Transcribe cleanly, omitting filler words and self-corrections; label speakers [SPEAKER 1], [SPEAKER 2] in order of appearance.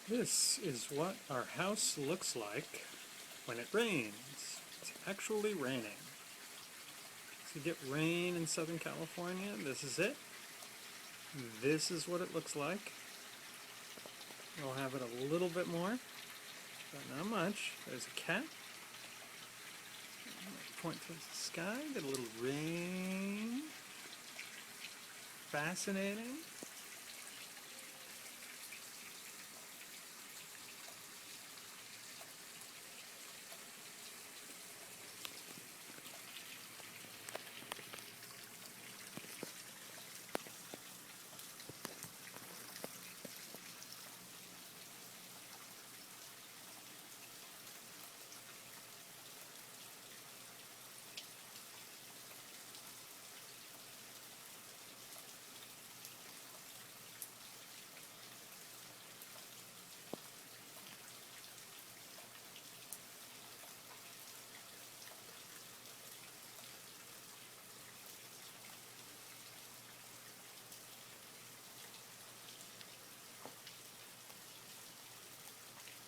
[SPEAKER 1] This is what our house looks like when it rains. It's actually raining. So you get rain in Southern California, this is it. This is what it looks like. We'll have it a little bit more, but not much. There's a cat. Point towards the sky, get a little rain. Fascinating.